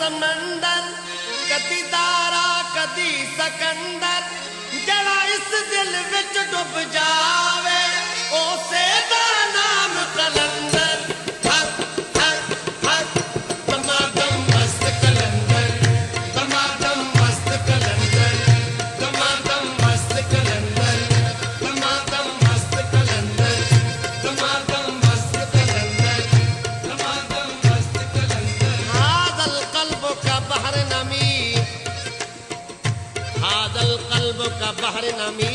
समंदर कदी दारा कदी सकंदर जड़ा इस दिल विच डुब जावे उसे दा नाम कलंदर हर हर हर दमादम मस्त कलंदर दमादम मस्त कलंदर दमादम मस्त कलंदर दमादम मस्त कलंदर दमादम मस्त कलंदर दमादम मस्त कलंदर हादल कल्ब का बहर नमी हादल कल्ब का बहर नमी